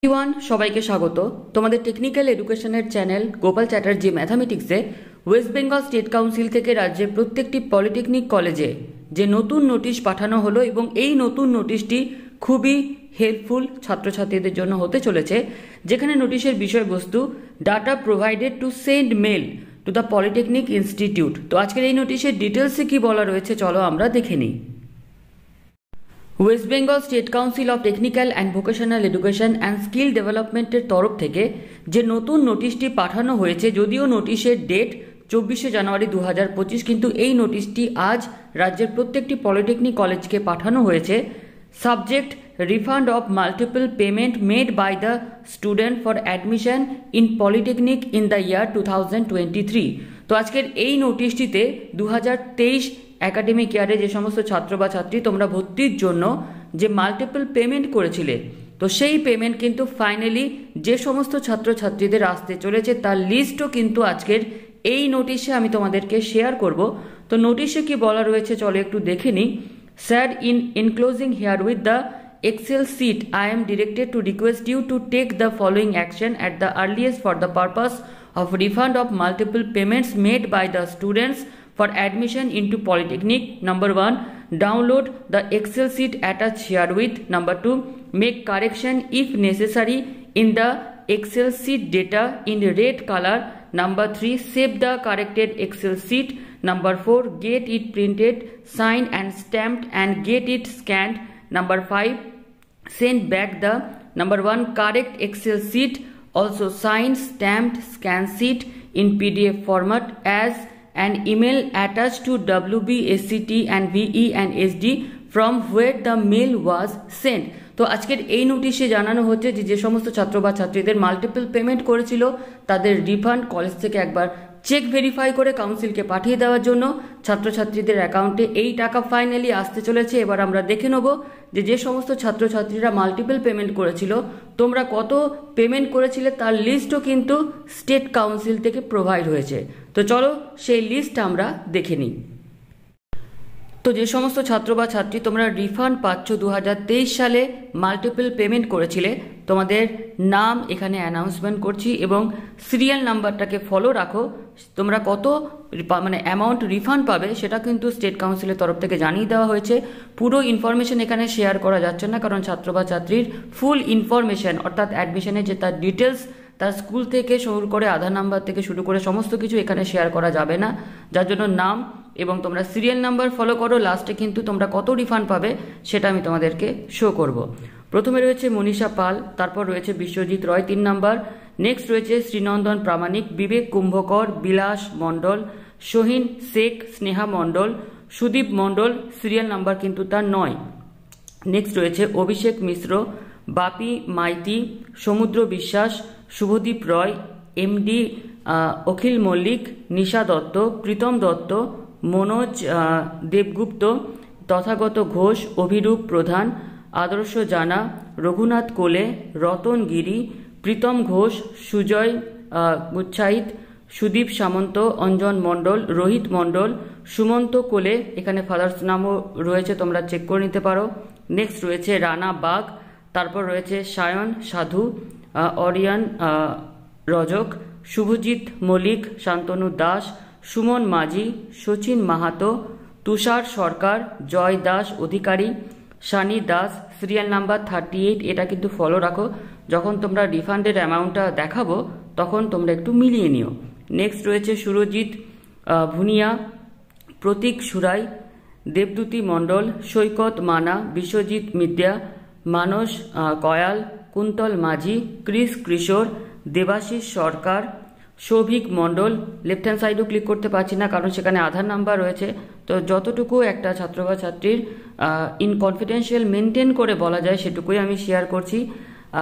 Everyone, সবাইকে স্বাগত তোমাদের টেকনিক্যাল এডুকেশনের চ্যানেল গোপাল চ্যাটার্জি ম্যাথামেটিক্সে। ওয়েস্ট বেঙ্গল স্টেট কাউন্সিল থেকে রাজ্যের প্রত্যেকটি পলিটেকনিক কলেজে যে নতুন নোটিশ পাঠানো হলো এবং এই নতুন নোটিশটি খুবই হেল্পফুল ছাত্রছাত্রীদের জন্য হতে চলেছে, যেখানে নোটিশের বিষয়বস্তু data provided to send mail to the polytechnic institute. তো আজকের এই নোটিশের ডিটেলসে কি বলা রয়েছে চলো আমরা দেখে নিই। West Bengal state council of technical and vocational education and skill ডেভেলপমেন্টের তরফ থেকে যে নতুন নোটিশটি পাঠানো হয়েছে, যদিও নোটিশের ডেট 24শে জানুয়ারি 2025, কিন্তু এই নোটিশটি আজ রাজ্যের প্রত্যেকটি পলিটেকনিক কলেজকে পাঠানো হয়েছে। Subject: refund of multiple payment made by the student for admission in polytechnic in the year 2023। তো আজকের এই নোটিশটিতে 2023 একাডেমিক ইয়ারে যে সমস্ত ছাত্র বা ছাত্রী তোমরা ভর্তির জন্য যে মাল্টিপল পেমেন্ট করেছিলে, তো সেই পেমেন্ট কিন্তু ফাইনালি যে সমস্ত ছাত্রছাত্রীদের আসতে চলেছে তার লিস্টও কিন্তু আজকের এই নোটিশে আমি তোমাদেরকে শেয়ার করব। তো নোটিশে কি বলা রয়েছে চলো একটু দেখে নিই। Sir, in enclosing here with the Excel sheet, I am directed to request you to take the following action at the earliest for the purpose of refund of multiple payments made by the students for admission into Polytechnic. Number 1, download the Excel sheet attached herewith. Number 2, make correction if necessary in the Excel sheet data in red color. Number 3, save the corrected Excel sheet. Number 4, get it printed, signed and stamped and get it scanned. Number 5, send back the number 1 correct Excel sheet, also signed, stamped, scanned sheet in PDF format as an email attached to WBSCT and VE and SD from where the mail was sent. তো আজকের এই নোটিশে জানানো হচ্ছে যে সমস্ত ছাত্র বা ছাত্রীদের মাল্টিপল পেমেন্ট করেছিল তাদের রিফান্ড কলেজ থেকে একবার চেক ভেরিফাই করে কাউন্সিলকে পাঠিয়ে দেওয়ার জন্য ছাত্রছাত্রীদের অ্যাকাউন্টে এই টাকা ফাইনালি আসতে চলেছে। এবার আমরা দেখে নেব যে সমস্ত ছাত্রছাত্রীরা মাল্টিপল পেমেন্ট করেছিল তোমরা কত পেমেন্ট করেছিলে তার লিস্টও কিন্তু স্টেট কাউন্সিল থেকে প্রোভাইড হয়েছে। তো চলো সেই লিস্ট আমরা দেখে নিই। তো যে সমস্ত ছাত্র বা ছাত্রী তোমরা রিফান্ড পাচ্ছ 2023 সালে মাল্টিপল পেমেন্ট করেছিলে, তোমাদের নাম এখানে অ্যানাউন্সমেন্ট করছি এবং সিরিয়াল নাম্বারটাকে ফলো রাখো। তোমরা কত অ্যামাউন্ট রিফান্ড পাবে সেটা কিন্তু স্টেট কাউন্সিলের তরফ থেকে জানিয়ে দেওয়া হয়েছে। পুরো ইনফরমেশন এখানে শেয়ার করা যাচ্ছে না, কারণ ছাত্র বা ছাত্রীর ফুল ইনফরমেশন অর্থাৎ অ্যাডমিশনের যে তার ডিটেলস, তার স্কুল থেকে শুরু করে আধার নাম্বার থেকে শুরু করে সমস্ত কিছু এখানে শেয়ার করা যাবে না, যার জন্য নাম এবং তোমরা সিরিয়াল নাম্বার ফলো করো। লাস্টে কিন্তু তোমরা কত রিফান্ড পাবে সেটা আমি তোমাদেরকে শো করব। প্রথমে রয়েছে মনীষা পাল, তারপর রয়েছে বিশ্বজিৎ রয় 3 নাম্বার, নেক্সট রয়েছে শ্রীনন্দন প্রামাণিক, বিবেক কুম্ভকর, বিলাস মণ্ডল, সোহিন শেখ, স্নেহা মণ্ডল, সুদীপ মণ্ডল, সিরিয়াল নাম্বার কিন্তু তার 9। নেক্সট রয়েছে অভিষেক মিশ্র, বাপি মাইতি, সমুদ্র বিশ্বাস, শুভদীপ রয়, এমডি অখিল মল্লিক, নিশা দত্ত, প্রীতম দত্ত, মনোজ দেবগুপ্ত, তথাগত ঘোষ, অভিরূপ প্রধান, আদর্শ জানা, রঘুনাথ কোলে, রতন গিরি, প্রীতম ঘোষ, সুজয় গুচ্ছাইত, সুদীপ সামন্ত, অঞ্জন মণ্ডল, রোহিত মণ্ডল, সুমন্ত কোলে, এখানে ফাদার্স নামও রয়েছে তোমরা চেক করে নিতে পারো। নেক্সট রয়েছে রানা বাগ, তারপর রয়েছে সায়ন সাধু, অরিয়ান রজক, শুভজিৎ মল্লিক, শান্তনু দাস, সুমন মাঝি, সচিন মাহাতো, তুষার সরকার, জয় দাস অধিকারী, সানি দাস, সিরিয়াল নাম্বার 38। এটা কিন্তু ফলো রাখো, যখন তোমরা রিফান্ডের অ্যামাউন্টটা দেখাবো তখন তোমরা একটু মিলিয়ে নিও। নেক্সট রয়েছে সুরজিৎ ভুনিয়া, প্রতীক সুরাই, দেবদূতি মণ্ডল, সৈকত মানা, বিশ্বজিৎ মিদ্যা, মানস কয়াল, কুন্তল মাঝি, ক্রিস কিশোর, দেবাশিস সরকার, সৌভিক মণ্ডল। লেফট হ্যান্ড সাইডও ক্লিক করতে পারছি না কারণ সেখানে আধার নাম্বার রয়েছে। তো যতটুকু একটা ছাত্র বা ছাত্রীর ইন কনফিডেন্সিয়াল মেনটেন করে বলা যায় সেটুকুই আমি শেয়ার করছি।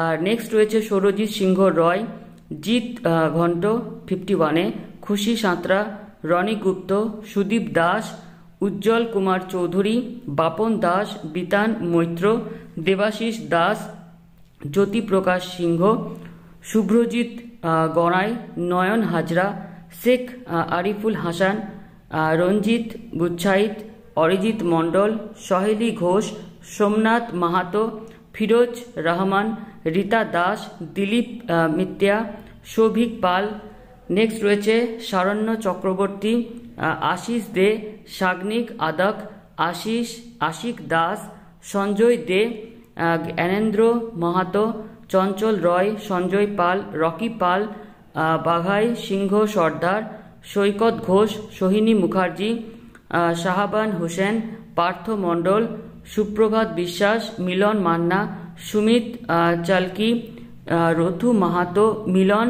আর নেক্সট রয়েছে সৌরজিৎ সিংহ রয়, জিৎ ঘণ্ট 51-এ, খুশি সাঁতরা, রনি গুপ্ত, সুদীপ দাস, উজ্জ্বল কুমার চৌধুরী, বাপন দাস, বিতান মৈত্র, দেবাশিস দাস, জ্যোতি প্রকাশ সিংহ, শুভ্রজিৎ গড়াই, নয়ন হাজরা, শেখ আরিফুল হাসান, রঞ্জিত গুচ্ছাইত, অরিজিৎ মণ্ডল, সহেলি ঘোষ, সোমনাথ মাহাতো, ফিরোজ রহমান, রীতা দাস, দিলীপ মিত্রা, সৌভিক পাল। নেক্সট রয়েছে শারণ্য চক্রবর্তী, আশিস দে, সাগ্নিক আদক, আশিক দাস, সঞ্জয় দে, জ্ঞানেন্দ্র মাহাতো, চঞ্চল রয়, সঞ্জয় পাল, রকি পাল, বাঘাই সিংহ সর্দার, সৈকত ঘোষ, সোহিনী মুখার্জি, শাহাবান হোসেন, পার্থ মণ্ডল, সুপ্রভাত বিশ্বাস, মিলন মান্না, সুমিত চালকি, রথু মাহাতো, মিলন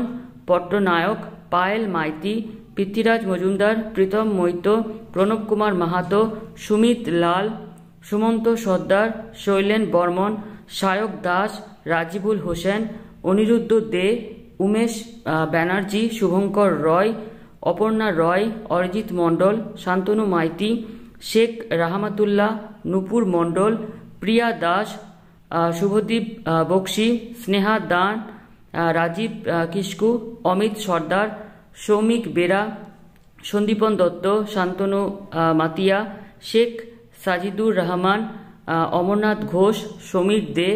পট্টনায়ক, পায়েল মাইতি, পৃথ্বীরাজ মজুমদার, প্রীতম মৈত্র, প্রণব কুমার মাহাতো, সুমিত লাল, সুমন্ত সর্দার, শৈলেন বর্মন, সায়ক দাস, রাজিবুল হোসেন, অনিরুদ্ধ দে, উমেশ ব্যানার্জি, শুভঙ্কর রয়, অপর্ণা রয়, অরিজিৎ মণ্ডল, শান্তনু মাইতি, শেখ রাহমাতুল্লাহ, নূপুর মণ্ডল, প্রিয়া দাস, শুভদীপ বক্সি, স্নেহা দান, রাজীব কিস্কু, অমিত সর্দার, সৌমিক বেরা, সন্দীপন দত্ত, শান্তনু মাতিয়া, শেখ সাজিদুর রহমান, অমরনাথ ঘোষ, সমীর দে,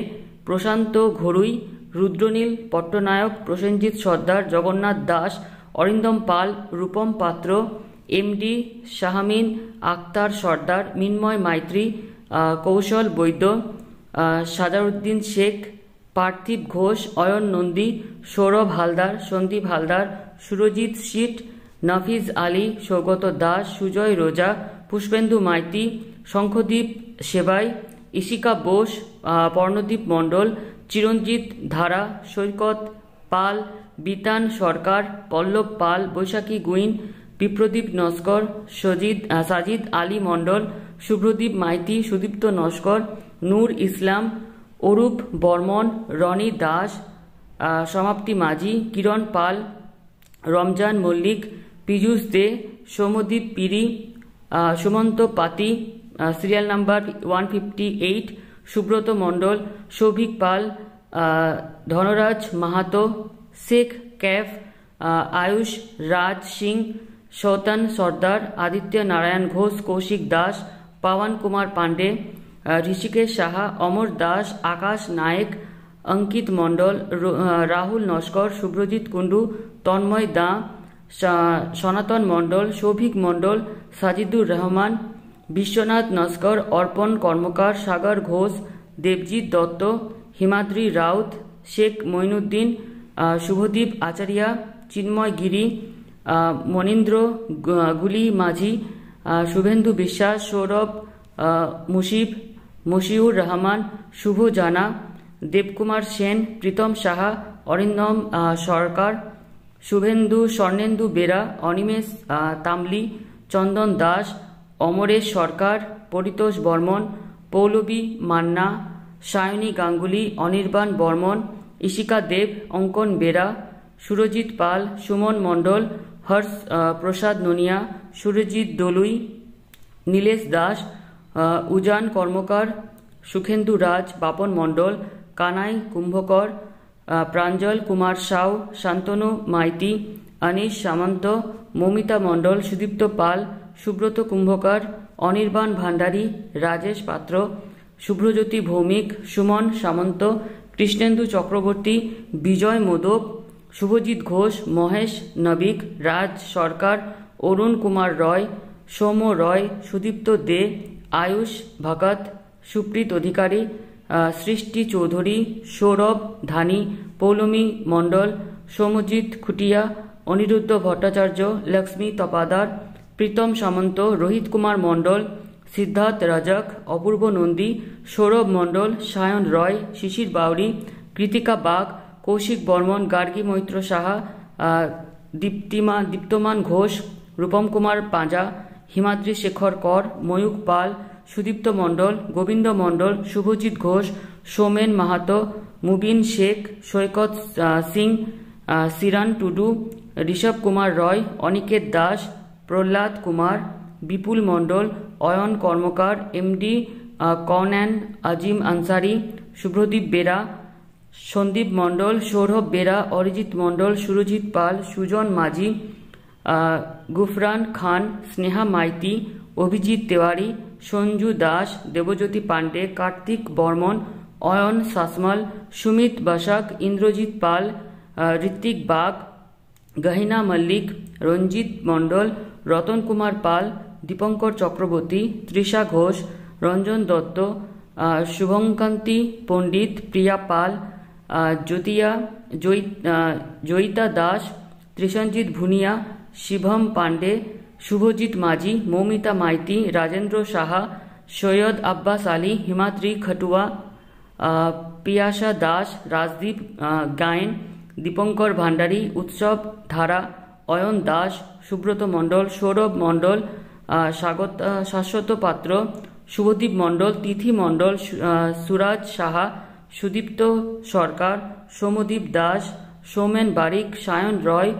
প্রশান্ত ঘড়ুই, রুদ্রনীল পট্টনায়ক, প্রসেনজিৎ সর্দার, জগন্নাথ দাস, অরিন্দম পাল, রূপম পাত্র, এমডি শাহমিন আক্তার সর্দার, মিন্ময় মাইত্রী, কৌশল বৈদ্য, সাজারুদ্দিন শেখ, পার্থিব ঘোষ, অয়ন নন্দী, সৌরভ হালদার, সন্দীপ হালদার, সুরজিৎ শীট, নাফিজ আলী, সৌগত দাস, সুজয় রোজা, পুষ্পেন্দু মাইতি, শঙ্খদীপ সেবাই, ইশিকা বোস, পর্ণদীপ মণ্ডল, চিরঞ্জিত ধারা, সৈকত পাল, বিতান সরকার, পল্লব পাল, বৈশাখী গুইন, বিপ্রদীপ নস্কর, সাজিদ আলী মণ্ডল, শুভ্রদীপ মাইতি, সুদীপ্ত নস্কর, নূর ইসলাম, অরূপ বর্মন, রনি দাস, সমাপ্তি মাঝি, কিরণ পাল, রমজান মল্লিক, পীযূষ দে, সৌমদীপ পিরি, সুমন্ত পাতি, সিরিয়াল নাম্বার 158, সুব্রত মণ্ডল, সৌভিক পাল, ধনরাজ মাহাতো, শেখ ক্যাফ, আয়ুষ রাজ সিং, সৌতন সর্দার, আদিত্য নারায়ণ ঘোষ, কৌশিক দাস, পাওয়ান কুমার পান্ডে, ঋষিকেশ সাহা, অমর দাস, আকাশ নায়েক, অঙ্কিত মণ্ডল, রাহুল নস্কর, শুভ্রজিৎ কুণ্ডু, তন্ময় দা, সনাতন মণ্ডল, সৌভিক মণ্ডল, সাজিদুর রহমান, বিশ্বনাথ নস্কর, অর্পণ কর্মকার, সাগর ঘোষ, দেবজিৎ দত্ত, হিমাদ্রি রাউত, শেখ মঈনুদ্দিন, শুভদীপ আচারিয়া, চিন্ময় গিরি, মনীন্দ্র গুলি মাঝি, শুভেন্দু বিশ্বাস, সৌরভ মুশিব, মশিউর রহমান, শুভ জানা, দেবকুমার সেন, প্রীতম সাহা, অরিন্দম সরকার, স্বর্ণেন্দু বেরা, অনিমেষ তামলি, চন্দন দাস, অমরেশ সরকার, পরিতোষ বর্মন, পৌলবী মান্না, সায়নী গাঙ্গুলি, অনির্বাণ বর্মন, ইশিকা দেব, অঙ্কন বেরা, সুরজিৎ পাল, সুমন মণ্ডল, হর্ষ প্রসাদ ননিয়া, সুরজিৎ দলুই, নীলেশ দাস, উজান কর্মকার, সুখেন্দু রাজ, বাপন মণ্ডল, কানাই কুম্ভকর, প্রাঞ্জল কুমার সাউ, শান্তনু মাইতি, অনিশ সামন্ত, মৌমিতা মণ্ডল, সুদীপ্ত পাল, সুব্রত কুম্ভকার, অনির্বাণ ভান্ডারী, রাজেশ পাত্র, শুভ্রজ্যোতি ভৌমিক, সুমন সামন্ত, কৃষ্ণেন্দু চক্রবর্তী, বিজয় মোদক, শুভজিৎ ঘোষ, মহেশ নবিক, রাজ সরকার, অরুণ কুমার রয়, সৌম্য রয়, সুদীপ্ত দে, আয়ুষ ভগত, সুপ্রীত অধিকারী, সৃষ্টি চৌধুরী, সৌরভ ধানী, পৌলমী মণ্ডল, সৌমজিৎ খুটিয়া, অনিরুদ্ধ ভট্টাচার্য, লক্ষ্মী তপাদার, প্রীতম সামন্ত, রোহিত কুমার মণ্ডল, সিদ্ধার্থ রাজক, অপূর্ব নন্দী, সৌরভ মণ্ডল, সায়ন রয়, শিশির বাউরি, কৃতিকা বাগ, কৌশিক বর্মন, গার্গী মৈত্র সাহা, দীপ্তমান ঘোষ, রূপম কুমার পাঁজা, হিমাদ্রি শেখর কর, ময়ূক পাল, সুদীপ্ত মণ্ডল, গোবিন্দ মণ্ডল, শুভজিৎ ঘোষ, সোমেন মাহাতো, মুবিন শেখ, সৈকত সিং, সিরান টুডু, ঋষভ কুমার রয়, অনিকেত দাস, প্রহ্লাদ কুমার, বিপুল মণ্ডল, অয়ন কর্মকার, এমডি কনন আজিম আনসারি, শুভ্রদীপ বেরা, সন্দীপ মণ্ডল, সৌরভ বেরা, অরিজিৎ মণ্ডল, সুরজিৎ পাল, সুজন মাঝি, গুফরান খান, স্নেহা মাইতি, অভিজিৎ তেওয়ারি, সঞ্জু দাস, দেবজ্যোতি পাণ্ডে, কার্তিক বর্মন, অয়ন শাসমল, সুমিত বসাক, ইন্দ্রজিৎ পাল, ঋত্বিক বাগ, গহিনা মল্লিক, রঞ্জিত মণ্ডল, রতন কুমার পাল, দীপঙ্কর চক্রবর্তী, তৃষা ঘোষ, রঞ্জন দত্ত, শুভঙ্কান্তি পণ্ডিত, প্রিয়া পাল, জয়িতা দাস, ত্রিশঞ্জিত ভুনিয়া, শিভম পান্ডে, শুভজিৎ মাঝি, মৌমিতা মাইতি, রাজেন্দ্র সাহা, সৈয়দ আব্বাস আলী, হিমাদ্রি খটুয়া, পিয়াসা দাস, রাজদীপ গায়েন, দীপঙ্কর ভান্ডারী, উৎসব ধারা, অয়ন দাস, সুব্রত মণ্ডল, সৌরভ মণ্ডল, শাশ্বত পাত্র, শুভদীপ মণ্ডল, তিথি মণ্ডল, সুরাজ সাহা, সুদীপ্ত সরকার, সৌমদীপ দাস, সৌমেন বারিক, সায়ন রয়,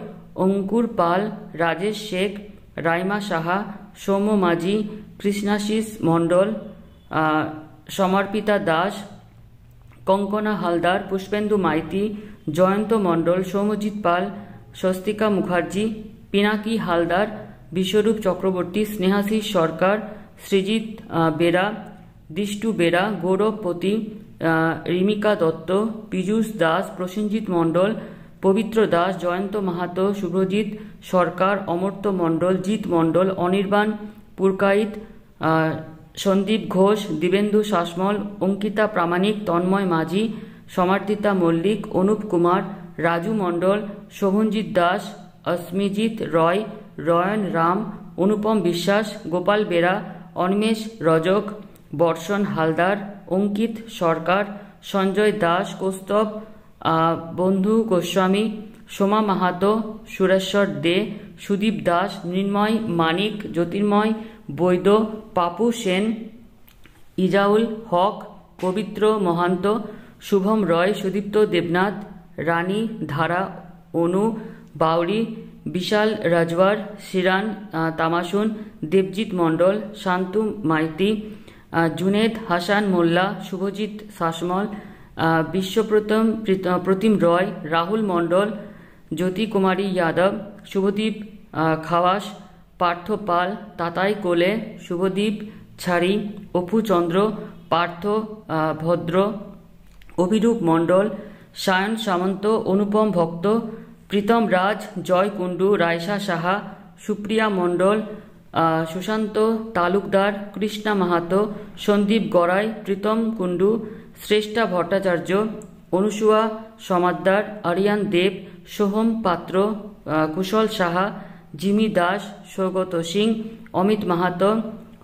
অঙ্কুর পাল, রাজেশ শেখ, রাইমা সাহা, সৌম্য মাঝি, কৃষ্ণাশিস মণ্ডল, সমর্পিতা দাস, কঙ্কনা হালদার, পুষ্পেন্দু মাইতি, জয়ন্ত মণ্ডল, সৌম্যজিৎ পাল, স্বস্তিকা মুখার্জি, পিনাকি হালদার, বিশ্বরূপ চক্রবর্তী, স্নেহাশিস সরকার, সৃজিত বেরা, দিষ্টু বেরা, গৌরব পতি, রিমিকা দত্ত, পীযূষ দাস, প্রসেনজিৎ মণ্ডল, পবিত্র দাস, জয়ন্ত মাহাতো, শুভ্রজিৎ সরকার, অমর্ত্য মণ্ডল, জিৎ মণ্ডল, অনির্বাণ পুরকাইত, সন্দীপ ঘোষ, দিবেন্দু শাসমল, অঙ্কিতা প্রামাণিক, তন্ময় মাঝি, সমার্থিতা মল্লিক, অনুপ কুমার, রাজু মণ্ডল, শোভনজিৎ দাস, অস্মিজিৎ রয়, রয়ন রাম, অনুপম বিশ্বাস, গোপাল বেরা, অনিমেষ রজক, বর্ষণ হালদার, অঙ্কিত সরকার, সঞ্জয় দাস, কৌস্তব, বন্ধু গোস্বামী, সোমা মাহাতো, সুরেশ্বর দে, সুদীপ দাস, মৃন্ময় মানিক, জ্যোতির্ময় বৈদ্য, পাপু সেন, ইজাউল হক, পবিত্র মহান্ত, শুভম রয়, সুদীপ্ত দেবনাথ, রানী ধারা, অনু বাউরি, বিশাল রাজওয়ার, শিরান তামাসুন, দেবজিৎ মণ্ডল, শান্তু মাইতি, জুনেদ হাসান মোল্লা, শুভজিৎ শাসমল, প্রতিম রয়, রাহুল মণ্ডল, জ্যোতি কুমারী যাদব, শুভদীপ খাওয়াস, পার্থ পাল, তাতাই কোলে, শুভদীপ ছাড়ি, অপু চন্দ্র, পার্থ ভদ্র, অভিরূপ মণ্ডল, সায়ন সামন্ত, অনুপম ভক্ত, প্রীতম রাজ, জয় কুণ্ডু, রায়সা সাহা, সুপ্রিয়া মণ্ডল, সুশান্ত তালুকদার, কৃষ্ণা মাহাতো, সন্দীপ গড়াই, প্রীতম কুণ্ডু, শ্রেষ্ঠা ভট্টাচার্য, অনুসুয়া সমাদ্দার, আরিয়ান দেব, সোহম পাত্র, কুশল সাহা, জিমি দাস, সৌগত সিং, অমিত মাহাতো,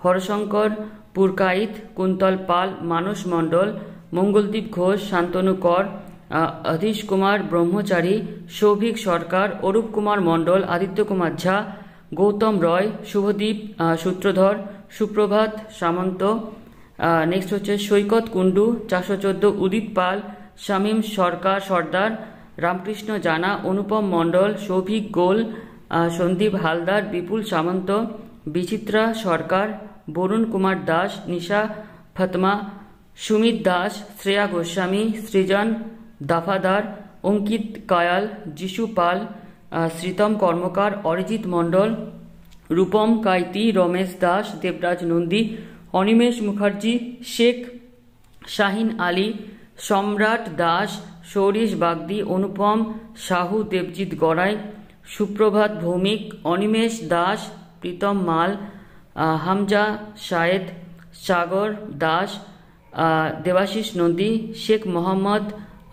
হরশঙ্কর পুরকাইত, কুন্তল পাল, মানস মণ্ডল, মঙ্গলদীপ ঘোষ, শান্তনু কর, অধীশ কুমার ব্রহ্মচারী, সৌভিক সরকার, অরূপ কুমার মণ্ডল, আদিত্য কুমার ঝা, গৌতম রয়, শুভদীপ সূত্রধর, সুপ্রভাত সামন্ত, নেক্সট হচ্ছে সৈকত কুণ্ডু, 414, উদিত পাল, শামীম সর্দার, রামকৃষ্ণ জানা, অনুপম মণ্ডল, সৌভিক গোল, সন্দীপ হালদার, বিপুল সামন্ত, বিচিত্রা সরকার, বরুণ কুমার দাস, নিশা ফতমা, সুমিত দাস, শ্রেয়া গোস্বামী, সৃজন দাফাদার, অঙ্কিত কায়াল, যিশু পাল, শ্রীতম কর্মকার, অরিজিৎ মণ্ডল, রূপম কাইতি, রমেশ দাস, দেবরাজ নন্দী, অনিমেষ মুখার্জি, শেখ শাহিন আলী, সম্রাট দাস, সৌরিশ বাগদি, অনুপম সাহু, দেবজিৎ গড়াই, সুপ্রভাত ভৌমিক, অনিমেষ দাস, প্রীতম মাল, Hamza Shahed, Sagar Das, Debashis Nandi, Sheikh Mohammad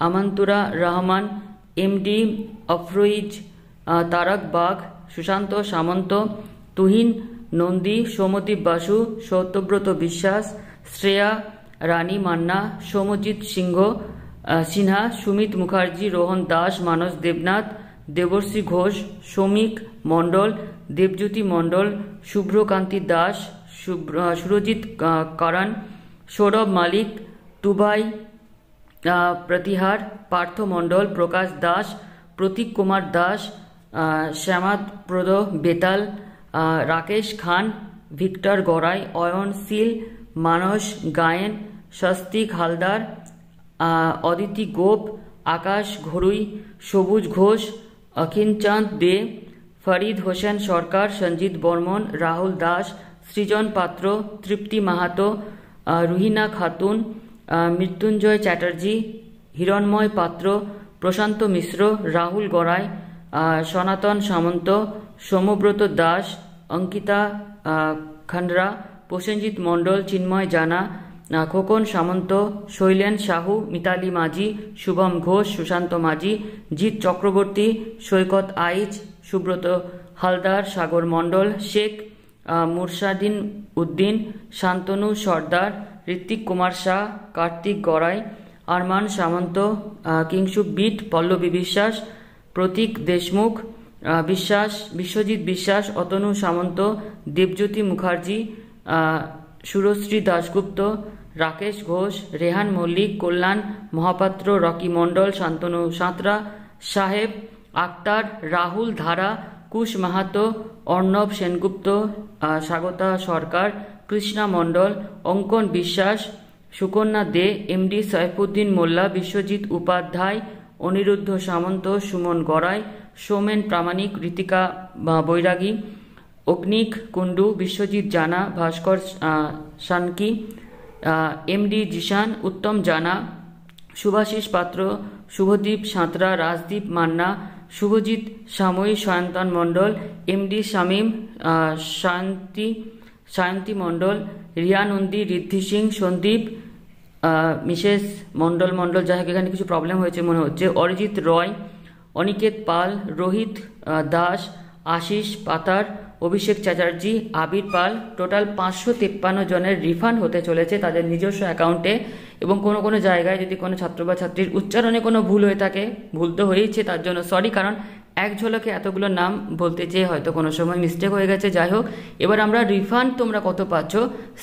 আমান্তুরা Rahman, MD অফরোইজ, Tarak bug, Sushant সামন্ত, তুহিন নন্দী, সৌমদীপ বাসু, সত্যব্রত বিশ্বাস, শ্রেয়া রানী মান্না, সৌমজিৎ সিনহা, সুমিত মুখার্জি, রোহন দাস, মানস দেবনাথ, দেবশ্রী ঘোষ, সৌমিক মণ্ডল, দেবজ্যোতি মণ্ডল, শুভ্রকান্তি দাস, সুরজিৎ কারণ, সৌরভ মালিক, টুবাই প্রতিহার, পার্থ মণ্ডল, প্রকাশ দাস, প্রতীক কুমার দাস, শ্যামাপ্রদ বেতাল, রাকেশ খান, ভিক্টর গড়াই, অয়ন শীল, মানস গায়েন, স্বস্তিক হালদার, অদিতি গোপ, আকাশ ঘরুই, সবুজ ঘোষ, অখিলচাঁদ দে, ফরিদ হোসেন সরকার, সঞ্জিত বর্মন, রাহুল দাস, সৃজন পাত্র, তৃপ্তি মাহাতো, রুহিনা খাতুন, মৃত্যুঞ্জয় চ্যাটার্জি, হিরণময় পাত্র, প্রশান্ত মিশ্র, রাহুল গড়াই, সনাতন সামন্ত, সৌম্যব্রত দাস, অঙ্কিতা খান্ডরা, প্রসেনজিৎ মণ্ডল, চিন্ময় জানা, খোকন সামন্ত, শৈলেন সাহু, মিতালি মাঝি, শুভম ঘোষ, সুশান্ত মাঝি, জিৎ চক্রবর্তী, সৈকত আইচ, সুব্রত হালদার, সাগর মণ্ডল, শেখ মুরশাদিন উদ্দিন, শান্তনু সর্দার, ঋত্বিক কুমার শাহ, কার্তিক গড়াই, আরমান সামন্ত, কিংশুক বিট, পল্লবী বিশ্বাস, প্রতীক দেশমুখ বিশ্বাস, বিশ্বজিৎ বিশ্বাস, অতনু সামন্ত, দেবজ্যোতি মুখার্জি, সুরশ্রী দাশগুপ্ত, রাকেশ ঘোষ, রেহান মল্লিক, কল্যাণ মহাপাত্র, রকি মণ্ডল, শান্তনু সাঁতরা, সাহেব আক্তার, রাহুল ধারা, কুশ মাহাতো, অর্ণব সেনগুপ্ত, স্বাগতা সরকার, কৃষ্ণা মণ্ডল, অঙ্কন বিশ্বাস, সুকন্যা দে, এমডি সৈফুদ্দিন মোল্লা, বিশ্বজিৎ উপাধ্যায়, অনিরুদ্ধ সামন্ত, সুমন গড়াই, সৌমেন প্রামাণিক, ঋতিকা বৈরাগী, অগ্নিক কুণ্ডু, বিশ্বজিৎ জানা, ভাস্কর সানকি, এমডি জিশান, উত্তম জানা, শুভাশিস পাত্র, শুভদীপ সাঁতরা, রাজদীপ মান্না, শুভজিৎ সাময়ী, সায়ন্তন মণ্ডল, এমডি শামীম, সায়ন্তী মণ্ডল, রিয়া নন্দী, ঋদ্ধি সিং, সন্দীপ, মিসেস মণ্ডল, যাই হোক এখানে কিছু প্রবলেম হয়েছে মনে হচ্ছে, অরিজিৎ রয়, অনিকেত পাল, রোহিত দাস, আশিস পাতার, অভিষেক চ্যাটার্জি, আবির পাল। টোটাল 553 জনের রিফান্ড হতে চলেছে তাদের নিজস্ব অ্যাকাউন্টে। এবং কোনো কোনো জায়গায় যদি কোনো ছাত্র বা ছাত্রীর উচ্চারণে কোনো ভুল হয়ে থাকে, ভুল তো হয়েইছে, তার জন্য সরি, কারণ এক ঝলকে এতগুলো নাম বলতে যেয়ে হয়তো কোনো সময় মিস্টেক হয়ে গেছে। যাই হোক, এবার আমরা রিফান্ড তোমরা কত পাচ্ছ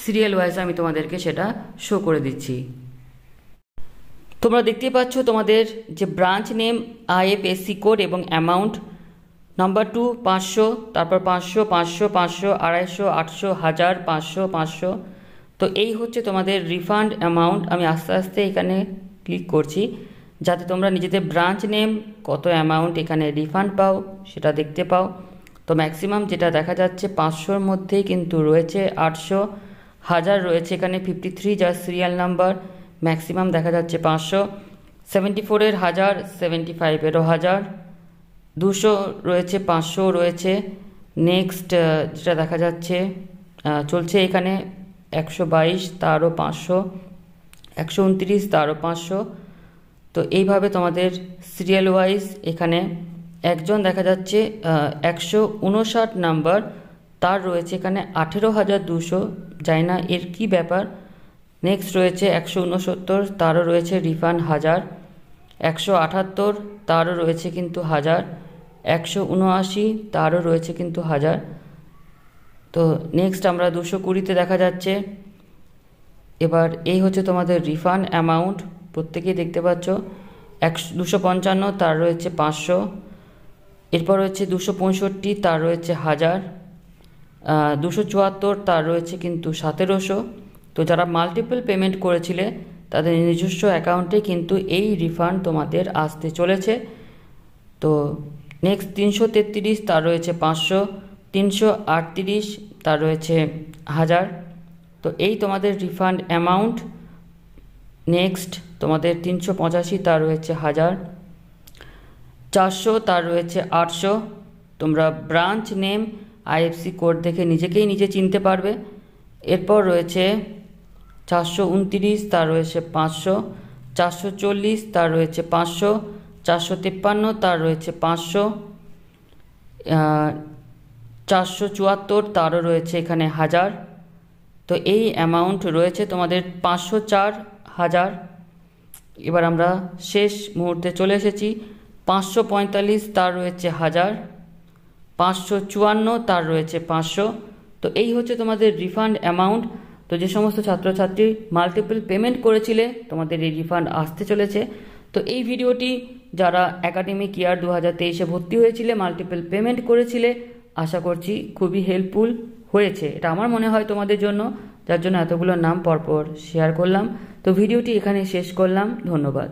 সিরিয়াল ওয়াইজ আমি তোমাদেরকে সেটা শো করে দিচ্ছি। তোমরা দেখতে পাচ্ছ তোমাদের যে ব্রাঞ্চ নেম, IFSC কোড এবং অ্যামাউন্ট। নাম্বার 2 500, তারপর 500, 500, 500, 250, 800, 1000, 500, 500। তো এই হচ্ছে তোমাদের রিফান্ড অ্যামাউন্ট। আমি আস্তে আস্তে এখানে ক্লিক করছি যাতে তোমরা নিজেদের ব্রাঞ্চ নেম কত অ্যামাউন্ট এখানে রিফান্ড পাও সেটা দেখতে পাও। তো ম্যাক্সিমাম যেটা দেখা যাচ্ছে 500-র মধ্যেই কিন্তু রয়েছে, 800, 1000 রয়েছে এখানে 53 যার সিরিয়াল নাম্বার। ম্যাক্সিমাম দেখা যাচ্ছে 500, 74-এর 1000, 75-এরও 1000, 200 রয়েছে, 500 রয়েছে। নেক্সট যেটা দেখা যাচ্ছে চলছে এখানে 122, তারও 500, 129, তারও 500। তো এইভাবে তোমাদের সিরিয়াল ওয়াইজ এখানে একজন দেখা যাচ্ছে 159 নাম্বার, তার রয়েছে এখানে 18,200, জানি না এর কি ব্যাপার। নেক্সট রয়েছে 169, তারও রয়েছে রিফান্ড 1000, 178, তারও রয়েছে কিন্তু 1000, 179, তারও রয়েছে কিন্তু 1000। তো নেক্সট আমরা 220-তে দেখা যাচ্ছে। এবার এই হচ্ছে তোমাদের রিফান্ড অ্যামাউন্ট, প্রত্যেকেই দেখতে পাচ্ছ। 255, তার রয়েছে 500। এরপর রয়েছে 265, তার রয়েছে 1000, 274, তার রয়েছে কিন্তু 1700। তো যারা মাল্টিপল পেমেন্ট করেছিলে তাদের নিজস্ব অ্যাকাউন্টে কিন্তু এই রিফান্ড তোমাদের আসতে চলেছে। তো নেক্সট 333, তার রয়েছে 500, 338, তার রয়েছে 1000। তো এই তোমাদের রিফান্ড অ্যামাউন্ট। নেক্সট তোমাদের 385, তার রয়েছে 1000, 400, তার রয়েছে 800। তোমরা ব্রাঞ্চ নেম IFSC কোড দেখে নিজেকেই নিজে চিনতে পারবে। এরপর রয়েছে 429, তার রয়েছে 500, 440, তার রয়েছে 500, 453, তার রয়েছে 500, 474, তারও রয়েছে এখানে 1000। তো এই অ্যামাউন্ট রয়েছে তোমাদের 504, 1000। এবার আমরা শেষ মুহূর্তে চলে এসেছি। 545, তার রয়েছে 1000, 554, তার রয়েছে 500। তো এই হচ্ছে তোমাদের রিফান্ড অ্যামাউন্ট। তো যে সমস্ত ছাত্রছাত্রী মাল্টিপল পেমেন্ট করেছিলে তোমাদের এই রিফান্ড আসতে চলেছে। তো এই ভিডিওটি যারা একাডেমিক ইয়ার 2023-এ ভর্তি হয়েছিলে, মাল্টিপল পেমেন্ট করেছিলে, আশা করছি খুবই হেল্পফুল হয়েছে। এটা আমার মনে হয় তোমাদের জন্য, যার জন্য এতগুলো নাম পরপর শেয়ার করলাম। তো ভিডিওটি এখানে শেষ করলাম। ধন্যবাদ।